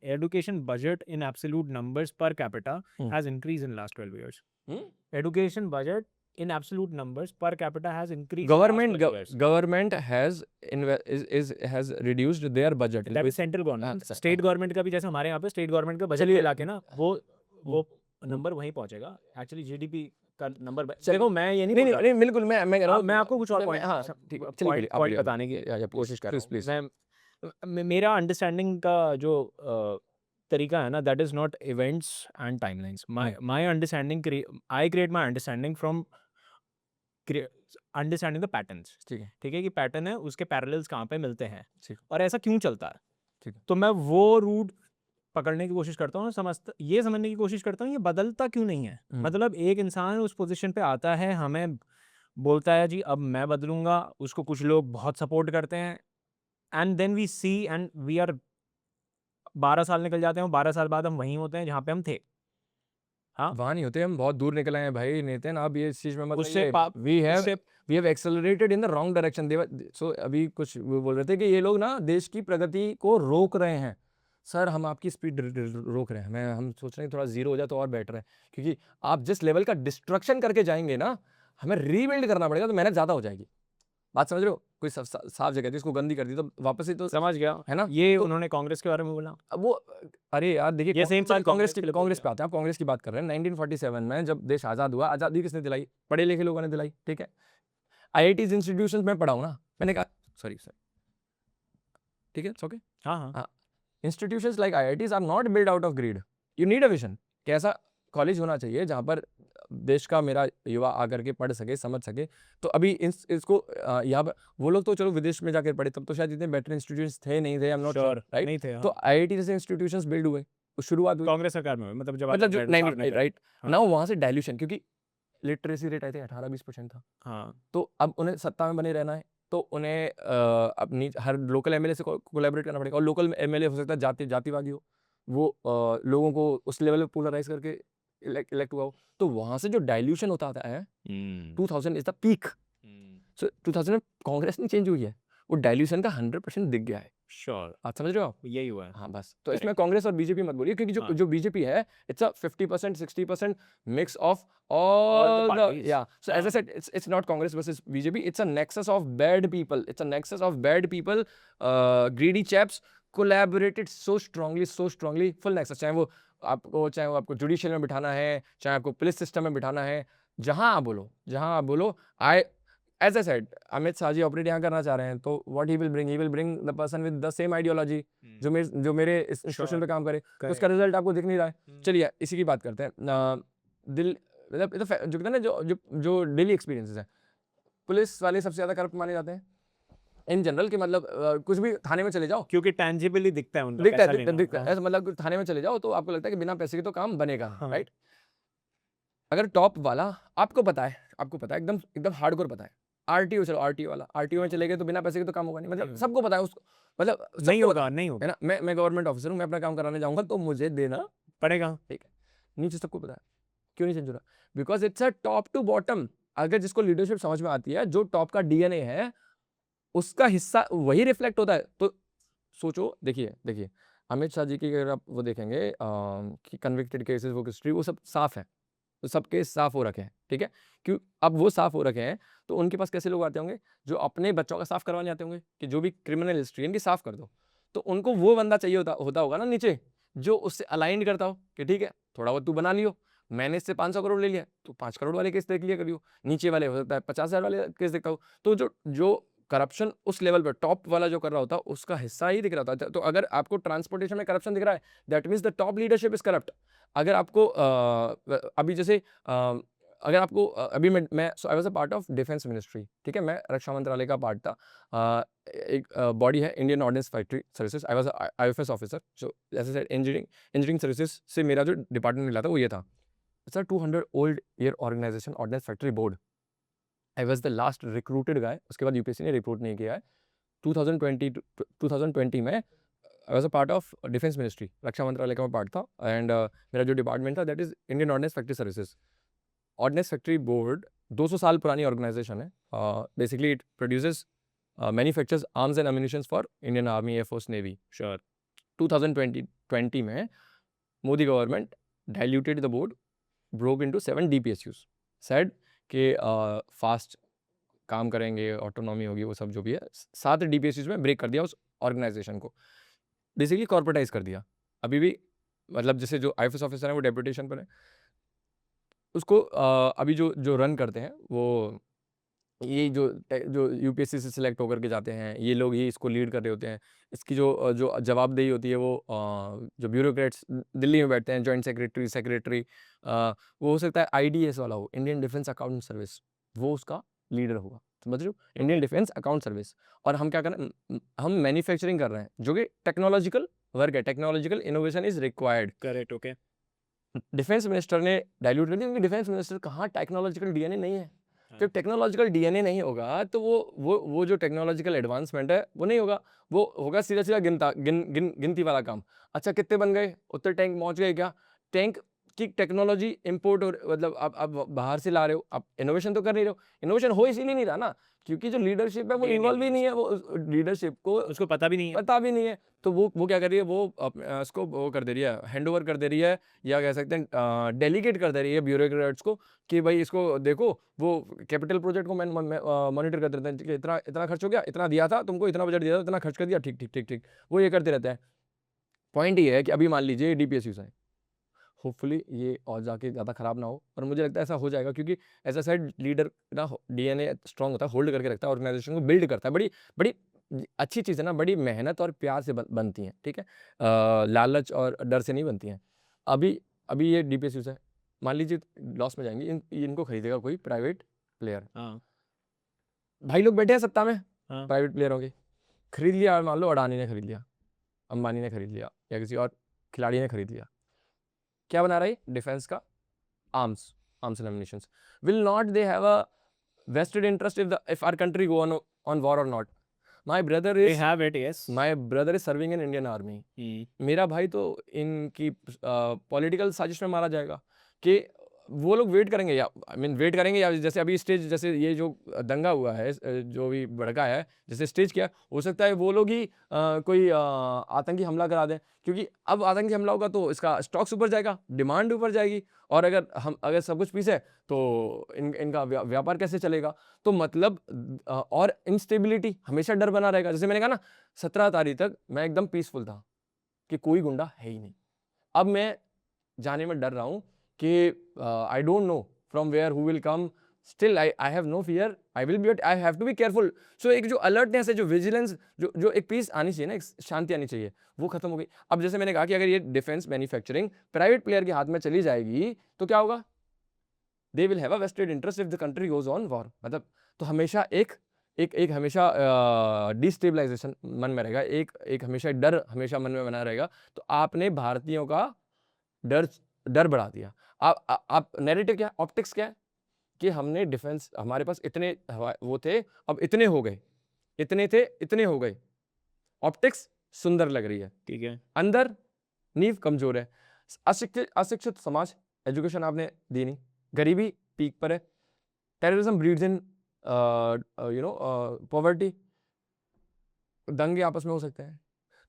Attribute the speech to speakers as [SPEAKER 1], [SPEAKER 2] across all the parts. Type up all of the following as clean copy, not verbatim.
[SPEAKER 1] education budget in absolute numbers per capita has increased in last 12 years. Education budget in absolute numbers per capita has increased in last 12 years.
[SPEAKER 2] Government has has reduced their budget.
[SPEAKER 1] That is central government. State government का भी जैसे हमारे यहाँ पे state government का budget मिला के ना वो नंबर वहीं पहुंचेगा. Actually GDP का नंबर देखो मैं ये नहीं
[SPEAKER 2] नहीं बिल्कुल मैं कह रहा हूँ,
[SPEAKER 1] मैं आपको कुछ और पॉइंट
[SPEAKER 2] हाँ ठीक है, चलिए
[SPEAKER 1] पॉइंट बताने की कोशिश कर रहा हूँ. मेरा अंडरस्टैंडिंग का जो तरीका है ना, that is not events and timelines. My understanding, I create my understanding from understanding the patterns. ठीक है कि पैटर्न है, उसके पैरेलल्स कहाँ पे मिलते हैं और ऐसा क्यों चलता है.
[SPEAKER 2] ठीक है.
[SPEAKER 1] तो मैं वो रूट पकड़ने की कोशिश करता हूँ, ये समझने की कोशिश करता हूँ ये बदलता क्यों नहीं है. मतलब एक इंसान उस पोजीशन पे आता है, हमें बोलता है जी अब मैं बदलूंगा, उसको कुछ लोग बहुत सपोर्ट करते हैं, and then we see and we are 12 साल निकल जाते हैं, 12 साल बाद हम वहीं होते हैं जहाँ पे हम थे. हाँ,
[SPEAKER 2] वहाँ नहीं होते, हम बहुत दूर निकल आए हैं भाई नितिन. आप ये इस चीज में
[SPEAKER 1] उससे
[SPEAKER 2] we have accelerated in the wrong direction. So अभी कुछ वो बोल रहे थे कि ये लोग ना देश की प्रगति को रोक रहे हैं. सर हम आपकी स्पीड रोक रहे हैं. हम सोच रहे हैं थोड़ा जीरो हो जाए तो और बेटर है, क्योंकि आप जिस लेवल का डिस्ट्रक्शन करके जाएंगे ना, हमें रीबिल्ड करना पड़ेगा, तो मेहनत ज्यादा हो जाएगी. बात समझ रहे हो. कोई साफ जगह थी, इसको गंदी कर दी तो वापस ही तो
[SPEAKER 1] समझ गया
[SPEAKER 2] है ना.
[SPEAKER 1] ये तो उन्होंने कांग्रेस के बारे में बोला.
[SPEAKER 2] अब वो अरे यार देखिए,
[SPEAKER 1] ये सेम
[SPEAKER 2] कांग्रेस पे आते हैं. आप कांग्रेस की बात कर रहे हैं. 1947 में जब देश आज़ाद हुआ, आज़ादी किसने दिलाई? पढ़े लिखे लोगों ने दिलाई. ठीक है. IITs इंस्टीट्यूशंस में पढ़ा हूं ना, मैंने कहा सॉरी सर, ठीक है, ओके.
[SPEAKER 1] हाँ.
[SPEAKER 2] Institutions like IITs are not built out of greed. You need a vision. कैसा कॉलेज होना चाहिए जहाँ पर देश का मेरा युवा आकर के पढ़ सके, समझ सके. तो अभी इसको यहाँ पर वो लोग तो चलो विदेश में जाकर पढ़े, तब तो शायद इतने बेटर इंस्टीट्यूशंस थे नहीं थे. I am not sure, right?
[SPEAKER 1] नहीं थे.
[SPEAKER 2] तो IIT जैसे इंस्टीट्यूशंस बिल्ड हुए, शुरुआत हुई
[SPEAKER 1] कांग्रेस सरकार में, मतलब जब
[SPEAKER 2] नहीं, राइट नाउ वहाँ से डाइल्यूशन, क्योंकि लिटरेसी रेट आई थिंक 18-20% था.
[SPEAKER 1] हाँ.
[SPEAKER 2] तो अब उन्हें सत्ता में बने रहना है, तो उन्हें अपनी हर लोकल एमएलए से कोलैबोरेट करना पड़ेगा. और लोकल एमएलए हो सकता है जातिवादी हो, वो लोगों को उस लेवल पे पोलराइज करके इलेक्ट हुआ हो. तो वहां से जो डाइल्यूशन होता आता है, 2000 इज द पीक. सो 2000 में कांग्रेस नहीं चेंज हुई है, वो डाइल्यूशन का 100% दिख गया है.
[SPEAKER 1] श्योर.
[SPEAKER 2] आप समझ रहे हो.
[SPEAKER 1] यही हुआ है.
[SPEAKER 2] हाँ बस. तो इसमें कांग्रेस और बीजेपी मत बोलिए, क्योंकि जो बीजेपी है, it's a 50% 60% mix of all the yeah. So as I said, it's not Congress versus BJP. It's a nexus of bad people. It's a nexus of bad people, greedy chaps collaborated so strongly, full nexus. चाहे वो आपको judicial में बिठाना है, चाहे आपको police system में बिठाना है, जहां आप बोलो. As I said, Amit Shah ji operate यहाँ करना चाह रहे हैं, तो what he will bring the person with the same ideology, जो मेरे इंस्टीट्यूशन पे काम करे. तो उसका रिजल्ट आपको दिख नहीं रहा है. चलिए इसी की बात करते हैं. दिल मतलब जो कहते हैं ना, जो डेली एक्सपीरियंसेस है, पुलिस वाले सबसे ज्यादा करप्ट माने जाते हैं इन जनरल. कि मतलब कुछ भी थाने में चले जाओ,
[SPEAKER 1] क्योंकि टेंजिबली दिखता है उनका,
[SPEAKER 2] दिखता है. मतलब थाने में चले जाओ तो आपको लगता है कि बिना पैसे के तो काम बनेगा, राइट? अगर टॉप वाला आपको पता है एकदम हार्डकोर पता है, आरटीओ चलो, आरटीओ में चले गए तो बिना पैसे के तो काम होगा नहीं. मतलब सबको पता है उसको, मतलब
[SPEAKER 1] नहीं होगा है
[SPEAKER 2] ना. मैं गवर्नमेंट ऑफिसर हूँ, मैं अपना काम कराने जाऊंगा तो मुझे देना
[SPEAKER 1] पड़ेगा.
[SPEAKER 2] ठीक है. नीचे सबको पता है. क्यों नहीं चेंज हो रहा? Because it's a top to bottom. अगर जिसको लीडरशिप समझ में आती है, जो टॉप का डीएनए है, उसका हिस्सा वही रिफ्लेक्ट होता है. तो सोचो, देखिए अमित शाह जी की अगर आप वो देखेंगे कि कन्विक्टेड केसेस, वो हिस्ट्री, वो सब साफ है. तो सब केस साफ हो रखे हैं, ठीक है. क्यों अब वो साफ हो रखे हैं, तो उनके पास कैसे लोग आते होंगे जो अपने बच्चों का साफ करवाने आते होंगे कि जो भी क्रिमिनल हिस्ट्री इनकी साफ कर दो. तो उनको वो बंदा चाहिए होता होगा ना नीचे, जो उससे अलाइन करता हो कि ठीक है थोड़ा बहुत तू बना लियो, मैंने इससे 500 करोड़ ले लिया, तो 5 करोड़ वाले केस देख लिया करियो. नीचे वाले हो सकता है 50,000 वाले केस देखता हो. तो जो करप्शन उस लेवल पर टॉप वाला जो कर रहा होता है, उसका हिस्सा ही दिख रहा होता है. तो अगर आपको ट्रांसपोर्टेशन में करप्शन दिख रहा है, that means the top leadership is corrupt. अगर आपको अभी जैसे अगर आपको अभी मैं आई was a part of defence ministry, ठीक है. मैं रक्षा मंत्रालय का पार्ट था. एक बॉडी है Indian ordnance factory services. I was IFS officer. So जैसे इंजीनियरिंग सर्विसेज से मेरा जो डिपार्टमेंट मिला था वो ये था. It's a 200 old year organisation, ordnance factory board. I was the last recruited guy. उसके बाद यूपीएससी ने रिक्रूट नहीं किया है. 2020 में I was a part of defence ministry, रक्षा मंत्रालय का मैं पार्ट था. एंड मेरा जो डिपार्टमेंट था that is Indian ordnance factory services. Ordnance factory board 200 साल पुरानी ऑर्गेनाइजेशन है. Basically it produces manufactures arms and ammunitions for Indian army, air force, navy.
[SPEAKER 1] Sure.
[SPEAKER 2] 2020 में Modi government diluted the board, broke into 7 DPSUs, said कि fast काम करेंगे, autonomy होगी, वो सब जो भी है, 7 DPSUs में ब्रेक कर दिया उस ऑर्गेनाइजेशन को, बेसिकली कॉर्पोरेटाइज कर दिया। अभी भी मतलब जैसे जो IFS ऑफिसर है वो डेपुटेशन पर है, उसको अभी जो जो रन करते हैं वो ये जो UPSC से सिलेक्ट होकर के जाते हैं, ये लोग ही इसको लीड कर रहे होते हैं। इसकी जो जवाबदेही होती है वो जो ब्यूरोक्रेट्स दिल्ली में बैठते हैं, जॉइंट सेक्रेटरी वो हो सकता है IDS वाला हो, इंडियन डिफेंस अकाउंट सर्विस, वो उसका लीडर होगा, समझ रहे हो, इंडियन डिफेंस अकाउंट सर्विस। और हम क्या कर रहे हैं, हम मैन्युफैक्चरिंग कर रहे हैं, जो कि टेक्नोलॉजिकल वर्क है, technological innovation is required.
[SPEAKER 1] Correct, okay.
[SPEAKER 2] Defence minister ने डाइल्यूट कर दिया, क्योंकि डिफेंस मिनिस्टर कहाँ टेक्नोलॉजिकल DNA नहीं है। जब टेक्नोलॉजिकल DNA नहीं होगा तो वो जो टेक्नोलॉजिकल एडवांसमेंट है वो नहीं होगा, वो होगा सीधा सीधा गिनती वाला काम। अच्छा कितने बन गए, उतने टैंक पहुंच गए क्या, टैंक की टेक्नोलॉजी इंपोर्ट हो, मतलब आप बाहर से ला रहे हो, आप इनोवेशन तो कर नहीं रहे हो। इनोवेशन हो इसीलिए नहीं रहा ना, क्योंकि जो लीडरशिप है वो
[SPEAKER 1] DNA
[SPEAKER 2] इन्वॉल्व
[SPEAKER 1] नहीं
[SPEAKER 2] ही
[SPEAKER 1] है
[SPEAKER 2] नहीं है, वो लीडरशिप को
[SPEAKER 1] उसको पता भी नहीं है।
[SPEAKER 2] पता भी नहीं है। तो वो क्या कर रही है, वो उसको वो कर दे रही है, हैंड ओवर कर दे रही है, या कह सकते हैं डेलीगेट कर दे रही है ब्यूरोक्रेट्स को कि भाई इसको देखो, वो कैपिटल प्रोजेक्ट को मॉनिटर करते रहते हैं कि इतना इतना खर्च हो गया, इतना दिया था तुमको, इतना बजट दिया था, इतना खर्च कर दिया, ठीक ठीक ठीक ठीक, वो ये करते रहते हैं। पॉइंट ये है कि अभी मान लीजिए DPSUs है, होपफुली ये और जाके ज़्यादा खराब ना हो, और मुझे लगता है ऐसा हो जाएगा, क्योंकि एज अ साइड लीडर ना DNA स्ट्रांग होता है, होल्ड करके रखता है, ऑर्गेनाइजेशन को बिल्ड करता है। बड़ी बड़ी अच्छी चीज़ है ना, बड़ी मेहनत और प्यार से बनती हैं, ठीक है, लालच और डर से नहीं बनती हैं। अभी अभी ये DPSUs है, मान लीजिए लॉस में जाएंगे, इनको खरीदेगा कोई प्राइवेट प्लेयर।
[SPEAKER 1] हाँ
[SPEAKER 2] भाई लोग बैठे हैं सत्ता में,
[SPEAKER 1] हाँ
[SPEAKER 2] प्राइवेट प्लेयर होंगे, खरीद लिया, मान लो अडानी ने खरीद लिया, अंबानी ने खरीद लिया, या किसी और खिलाड़ी ने खरीद लिया, क्या बना रहा है डिफेंस का, arms and ammunitions. Will not they have a vested interest if our country go on war or not? My brother
[SPEAKER 1] they
[SPEAKER 2] is
[SPEAKER 1] have it, yes.
[SPEAKER 2] serving in Indian Army.
[SPEAKER 1] हम्म।
[SPEAKER 2] मेरा भाई तो इनकी पॉलिटिकल साजिश में मारा जाएगा कि वो लोग वेट करेंगे, या वेट करेंगे, या जैसे अभी स्टेज, जैसे ये जो दंगा हुआ है, जो भी भड़का है, जैसे स्टेज किया, हो सकता है वो लोग ही कोई आतंकी हमला करा दें, क्योंकि अब आतंकी हमला होगा तो इसका स्टॉक्स ऊपर जाएगा, डिमांड ऊपर जाएगी, और अगर सब कुछ पीछे तो इनका व्यापार कैसे चलेगा। तो मतलब और इंस्टेबिलिटी, हमेशा डर बना रहेगा। जैसे मैंने कहा ना, 17 तारीख तक मैं एकदम पीसफुल था कि कोई गुंडा है ही नहीं, अब मैं जाने में डर रहा हूँ कि I don't know from where who will come, still I have no fear, I will be, but I have to be careful. So एक जो अलर्टनेस है, जो विजिलेंस, जो एक पीस आनी चाहिए ना, एक शांति आनी चाहिए, वो खत्म हो गई। अब जैसे मैंने कहा कि अगर ये डिफेंस मैन्युफैक्चरिंग प्राइवेट प्लेयर के हाथ में चली जाएगी तो क्या होगा, they will have a vested interest if the country goes on war. मतलब तो हमेशा एक हमेशा डिस्टेबलाइजेशन मन में रहेगा, एक हमेशा डर हमेशा मन में बना रहेगा। तो आपने भारतीयों का डर बढ़ा दिया। आप नैरेटिव क्या है, ऑप्टिक्स क्या है, कि हमने डिफेंस, हमारे पास इतने वो थे, अब इतने हो गए, इतने थे इतने हो गए, ऑप्टिक्स सुंदर लग रही है,
[SPEAKER 1] ठीक है।
[SPEAKER 2] अंदर नींव कमजोर है। अशिक्षित समाज, एजुकेशन आपने दी नहीं, गरीबी पीक पर है, टेररिज्म ब्रीड्स इन पॉवर्टी, दंगे आपस में हो सकते हैं।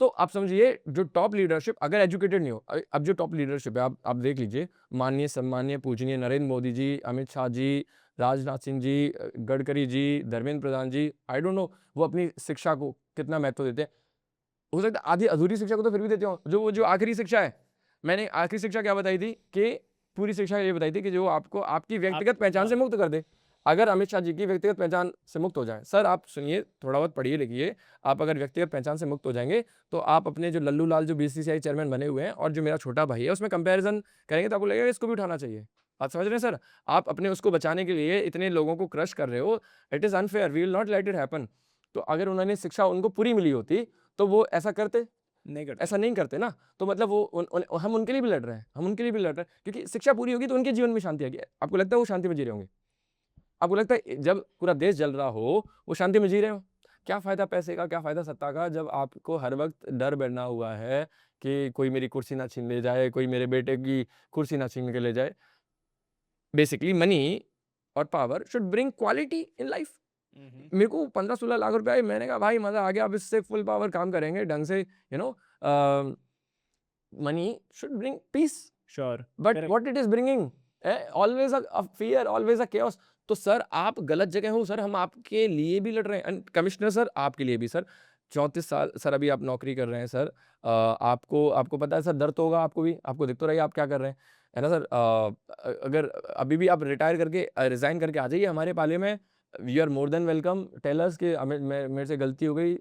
[SPEAKER 2] तो आप समझिए, जो टॉप लीडरशिप अगर एजुकेटेड नहीं हो, अब जो टॉप लीडरशिप है, आप देख लीजिए, माननीय सम्माननीय पूजनीय नरेंद्र मोदी जी, अमित शाह जी, राजनाथ सिंह जी, गडकरी जी, धर्मेंद्र प्रधान जी, आई डोंट नो वो अपनी शिक्षा को कितना महत्व देते हैं। हो सकता है आधी अधूरी शिक्षा को तो फिर भी देते हो, जो आखिरी शिक्षा है, मैंने आखिरी शिक्षा क्या बताई थी, कि पूरी शिक्षा ये बताई थी कि जो आपको आपकी व्यक्तिगत पहचान से मुक्त कर दे। अगर अमित शाह जी की व्यक्तिगत पहचान से मुक्त हो जाए, सर आप सुनिए, थोड़ा बहुत पढ़िए लिखिए, आप अगर व्यक्तिगत पहचान से मुक्त हो जाएंगे तो आप अपने जो लल्लू लाल जो BCCI चेयरमैन बने हुए हैं, और जो मेरा छोटा भाई है, उसमें कंपैरिजन करेंगे तो आपको लगेगा इसको भी उठाना चाहिए। आप समझ रहे हैं सर, आप अपने उसको बचाने के लिए इतने लोगों को क्रश कर रहे हो, it is unfair, we will not let it happen. तो अगर उन्होंने शिक्षा उनको पूरी मिली होती तो वो ऐसा करते
[SPEAKER 1] नहीं करते।
[SPEAKER 2] ऐसा नहीं करते ना। तो मतलब वो हम उनके लिए भी लड़ रहे हैं, हम उनके लिए भी लड़ रहे हैं, क्योंकि शिक्षा पूरी होगी तो उनके जीवन में शांति आएगी। आपको लगता है वो शांति में जी रहे होंगे? आपको लगता है जब पूरा देश जल रहा हो वो शांति में जी रहे हो? क्या फ़ायदा पैसे का, क्या फ़ायदा सत्ता का, जब आपको हर वक्त डर बैठना हुआ है कि कोई मेरी कुर्सी ना छीन ले जाए, कोई मेरे बेटे की कुर्सी ना छीन के ले जाए। बेसिकली मनी और power should bring quality in life. मेरे को 15-16 लाख रुपए आए, मैंने कहा भाई मज़ा आ गया, अब इससे फुल पावर काम करेंगे ढंग से, money should bring peace,
[SPEAKER 1] sure
[SPEAKER 2] but
[SPEAKER 1] Correct.
[SPEAKER 2] what it is bringing, always a fear, always a chaos. तो सर आप गलत जगह हो सर, हम आपके लिए भी लड़ रहे हैं, एंड कमिश्नर सर आपके लिए भी सर, 34 साल सर अभी आप नौकरी कर रहे हैं सर, आपको पता है सर, दर्द तो होगा आपको भी, आपको दिख तो रही है आप क्या कर रहे हैं, है ना सर। अगर अभी भी आप रिटायर करके रिजाइन करके आ जाइए हमारे पाले में, we are more than welcome, tell us कि मेरे से गलती हो गई।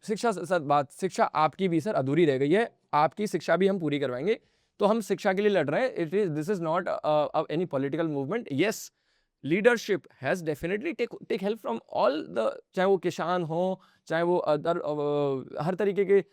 [SPEAKER 2] शिक्षा सर, शिक्षा आपकी भी सर अधूरी रह गई है, आपकी शिक्षा भी हम पूरी करवाएंगे, तो हम शिक्षा के लिए लड़ रहे हैं। This is not any political movement. Yes, leadership has definitely take help from all the, चाहे वो किसान हो, चाहे वो अदर, हर तरीके के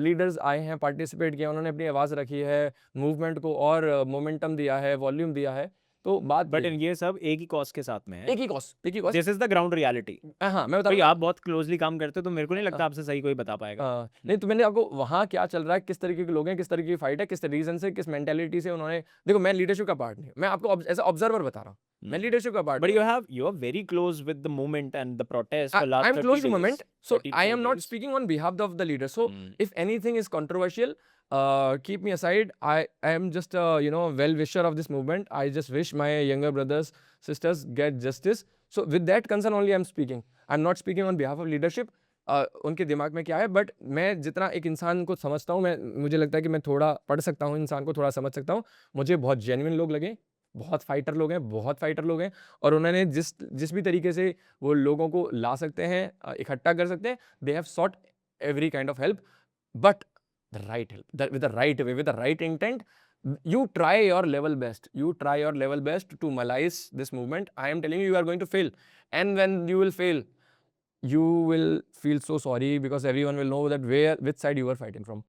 [SPEAKER 2] लीडर्स आए हैं, पार्टिसिपेट किया, उन्होंने अपनी आवाज़ रखी है, मूवमेंट को और मोमेंटम दिया है, वॉल्यूम दिया है। तो बात
[SPEAKER 1] बट ये सब एक ही कॉज के साथ में है,
[SPEAKER 2] एक ही cost
[SPEAKER 1] this is the ground reality.
[SPEAKER 2] हाँ मैं बता
[SPEAKER 1] भाई
[SPEAKER 2] रहा हूँ।
[SPEAKER 1] आप बहुत क्लोजली काम करते हो तो मेरे को नहीं लगता आपसे सही कोई बता पाएगा।
[SPEAKER 2] नहीं तो मैंने आपको वहाँ क्या चल रहा है, किस तरीके के लोग हैं, किस तरीके की फाइट है, किस रीजन से, किस मेंटेलिटी से उन्होंने, देखो मैं लीडरशिप का पार्ट नहीं, मैं आपको एज ऑब्जर्वर बता रहा हूँ, मैं लीडरशिप का part.
[SPEAKER 1] But you are very close with the movement and the protest for last
[SPEAKER 2] I'm
[SPEAKER 1] 30
[SPEAKER 2] close to
[SPEAKER 1] days,
[SPEAKER 2] moment, so
[SPEAKER 1] 30
[SPEAKER 2] I am not
[SPEAKER 1] days.
[SPEAKER 2] speaking on behalf of the leader. So
[SPEAKER 1] Hmm.
[SPEAKER 2] if anything is controversial, keep me aside. I am just a well-wisher of this movement. I just wish my younger brothers, sisters get justice. So with that concern only I'm speaking. I'm not speaking on behalf of leadership. उनके दिमाग में क्या है, but मैं जितना एक इंसान को समझता हूँ, मुझे लगता है कि मैं थोड़ा पढ़ सकता हूँ, इंसान को थोड़ा समझ सकता हूँ। मुझे बहुत जेन्युइन लोग लगे, बहुत फाइटर लोग हैं, बहुत फाइटर लोग हैं, और उन्होंने जिस भी तरीके से वो लोगों को ला सकते हैं, इकट्ठा कर सकते हैं, they have short every kind of help, but the right help with the right way, with the right intent. You try your level best. You try your level best to mobilize this movement. I am telling you, you are going to fail. And when you will fail, you will feel so sorry, because everyone will know that which side you are fighting from.